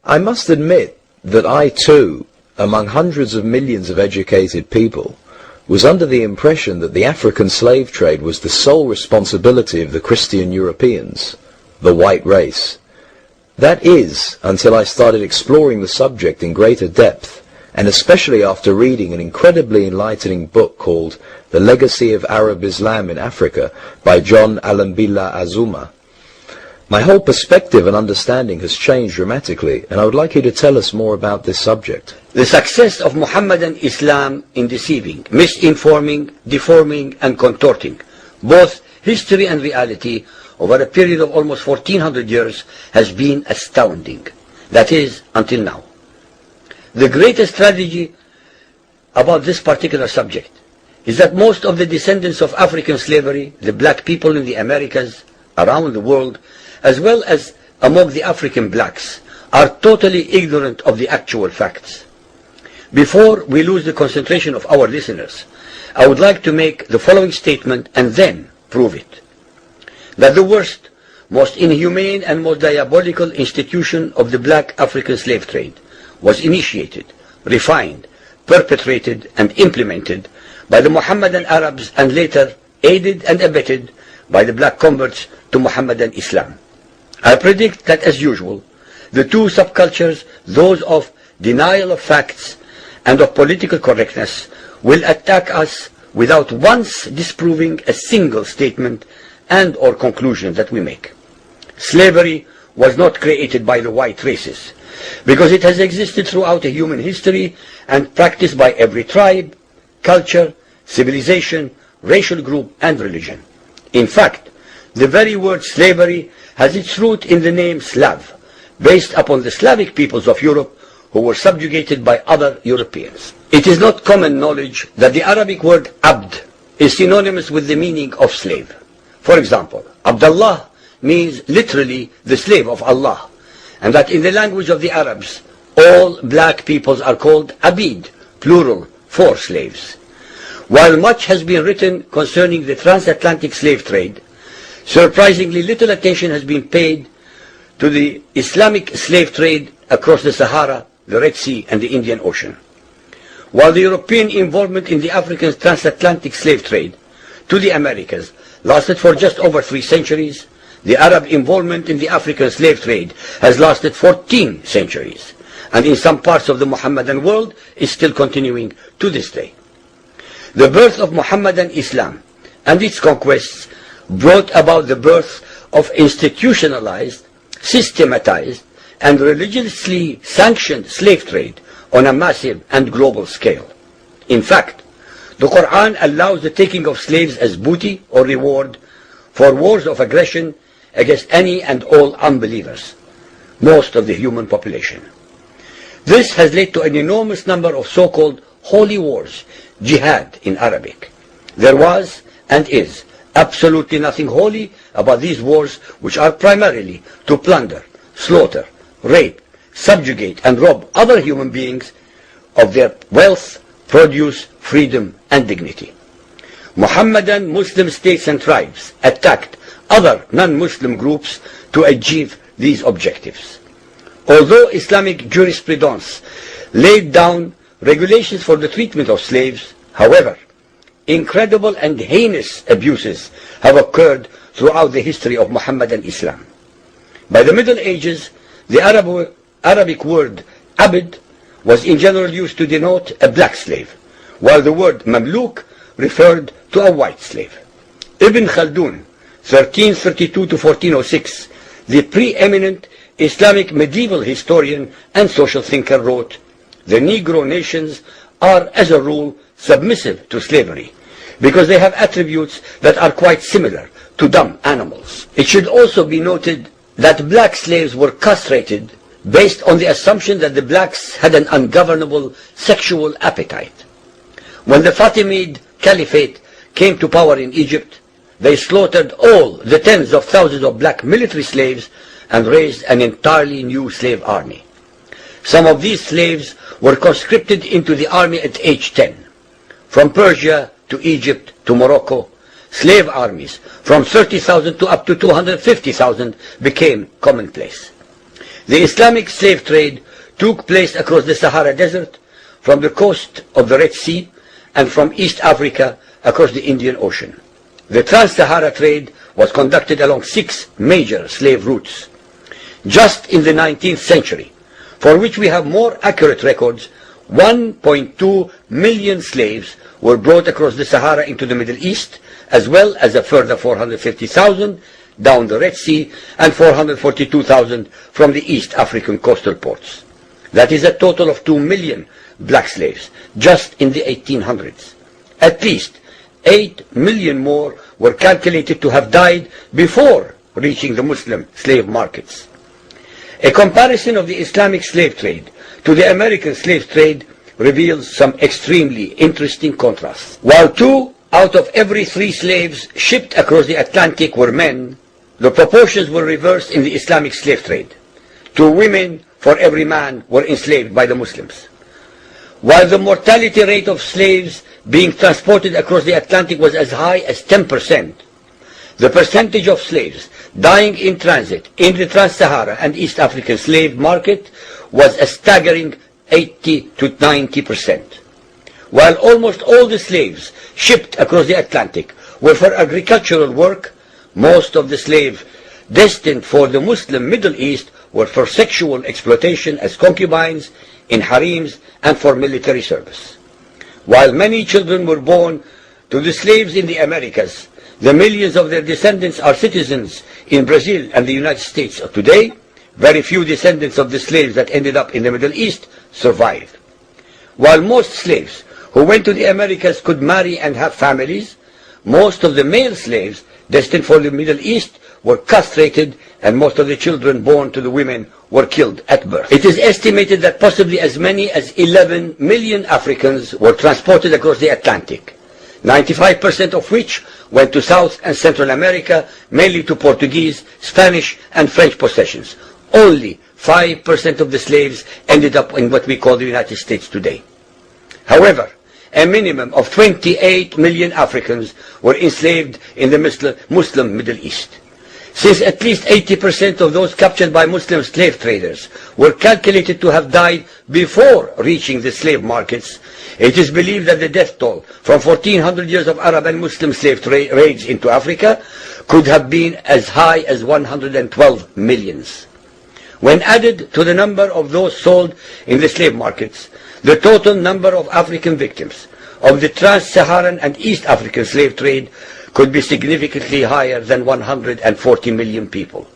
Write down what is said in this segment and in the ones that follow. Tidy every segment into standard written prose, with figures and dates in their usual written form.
I must admit that I too, among hundreds of millions of educated people, was under the impression that the African slave trade was the sole responsibility of the Christian Europeans, the white race. That is, until I started exploring the subject in greater depth, and especially after reading an incredibly enlightening book called The Legacy of Arab Islam in Africa by John Alambila Azuma. My whole perspective and understanding has changed dramatically, and I would like you to tell us more about this subject. The success of Muhammadan Islam in deceiving, misinforming, deforming and contorting both history and reality over a period of almost 1400 years has been astounding. That is, until now. The greatest tragedy about this particular subject is that most of the descendants of African slavery, the black people in the Americas, around the world, as well as among the African blacks, are totally ignorant of the actual facts. Before we lose the concentration of our listeners, I would like to make the following statement and then prove it. That the worst, most inhumane and most diabolical institution of the black African slave trade was initiated, refined, perpetrated and implemented by the Mohammedan Arabs and later aided and abetted by the black converts to Mohammedan Islam. I predict that, as usual, the two subcultures, those of denial of facts and of political correctness, will attack us without once disproving a single statement and or conclusion that we make. Slavery was not created by the white races, because it has existed throughout human history and practiced by every tribe, culture, civilization, racial group and religion. In fact, the very word slavery has its root in the name Slav, based upon the Slavic peoples of Europe who were subjugated by other Europeans. It is not common knowledge that the Arabic word abd is synonymous with the meaning of slave. For example, Abdullah means literally the slave of Allah, and that in the language of the Arabs, all black peoples are called abid, plural, for slaves. While much has been written concerning the transatlantic slave trade, surprisingly little attention has been paid to the Islamic slave trade across the Sahara, the Red Sea and the Indian Ocean. While the European involvement in the African transatlantic slave trade to the Americas lasted for just over 3 centuries, the Arab involvement in the African slave trade has lasted 14 centuries, and in some parts of the Mohammedan world is still continuing to this day. The birth of Mohammedan Islam and its conquests brought about the birth of institutionalized, systematized, and religiously sanctioned slave trade on a massive and global scale. In fact, the Quran allows the taking of slaves as booty or reward for wars of aggression against any and all unbelievers, most of the human population. This has led to an enormous number of so-called holy wars, jihad in Arabic. There was and is absolutely nothing holy about these wars, which are primarily to plunder, slaughter, rape, subjugate and rob other human beings of their wealth, produce, freedom and dignity. Mohammedan Muslim states and tribes attacked other non-Muslim groups to achieve these objectives. Although Islamic jurisprudence laid down regulations for the treatment of slaves, however, incredible and heinous abuses have occurred throughout the history of Mohammedan Islam. By the Middle Ages, the Arabic word abd was in general used to denote a black slave, while the word mamluk referred to a white slave. Ibn Khaldun, 1332 to 1406, the preeminent Islamic medieval historian and social thinker, wrote, "The Negro nations are, as a rule, submissive to slavery, because they have attributes that are quite similar to dumb animals." It should also be noted that black slaves were castrated based on the assumption that the blacks had an ungovernable sexual appetite. When the Fatimid Caliphate came to power in Egypt, they slaughtered all the tens of thousands of black military slaves and raised an entirely new slave army. Some of these slaves were conscripted into the army at age 10. From Persia to Egypt to Morocco, slave armies from 30,000 to up to 250,000 became commonplace. The Islamic slave trade took place across the Sahara Desert, from the coast of the Red Sea, and from East Africa across the Indian Ocean. The trans-Sahara trade was conducted along 6 major slave routes. Just in the 19th century, for which we have more accurate records, 1.2 million slaves were brought across the Sahara into the Middle East, as well as a further 450,000 down the Red Sea and 442,000 from the East African coastal ports. That is a total of 2 million black slaves just in the 1800s. At least 8 million more were calculated to have died before reaching the Muslim slave markets. A comparison of the Islamic slave trade to the American slave trade reveals some extremely interesting contrasts. While 2 out of every 3 slaves shipped across the Atlantic were men, the proportions were reversed in the Islamic slave trade. 2 women for every man were enslaved by the Muslims. While the mortality rate of slaves being transported across the Atlantic was as high as 10%, the percentage of slaves dying in transit in the Trans-Sahara and East African slave market was a staggering 80 to 90%. While almost all the slaves shipped across the Atlantic were for agricultural work, most of the slaves destined for the Muslim Middle East were for sexual exploitation as concubines, in harems, and for military service. While many children were born to the slaves in the Americas, the millions of their descendants are citizens in Brazil and the United States of today. Very few descendants of the slaves that ended up in the Middle East survived. While most slaves who went to the Americas could marry and have families, most of the male slaves destined for the Middle East were castrated, and most of the children born to the women were killed at birth. It is estimated that possibly as many as 11 million Africans were transported across the Atlantic, 95% of which went to South and Central America, mainly to Portuguese, Spanish, and French possessions. Only 5% of the slaves ended up in what we call the United States today. However, a minimum of 28 million Africans were enslaved in the Muslim Middle East. Since at least 80% of those captured by Muslim slave traders were calculated to have died before reaching the slave markets, it is believed that the death toll from 1400 years of Arab and Muslim slave raids into Africa could have been as high as 112 millions. When added to the number of those sold in the slave markets, the total number of African victims of the trans-Saharan and East African slave trade could be significantly higher than 140 million people.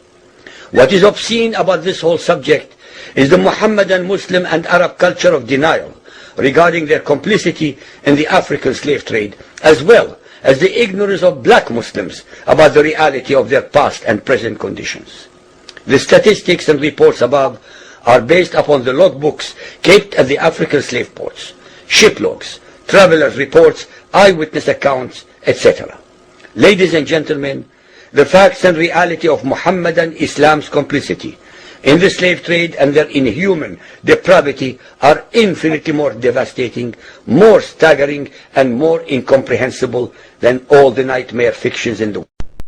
What is obscene about this whole subject is the Muhammadan, Muslim, and Arab culture of denial regarding their complicity in the African slave trade, as well as the ignorance of black Muslims about the reality of their past and present conditions. The statistics and reports above are based upon the logbooks kept at the African slave ports, ship logs, travelers' reports, eyewitness accounts, etc. Ladies and gentlemen, the facts and reality of Muhammadan Islam's complicity in the slave trade and their inhuman depravity are infinitely more devastating, more staggering, and more incomprehensible than all the nightmare fictions in the world.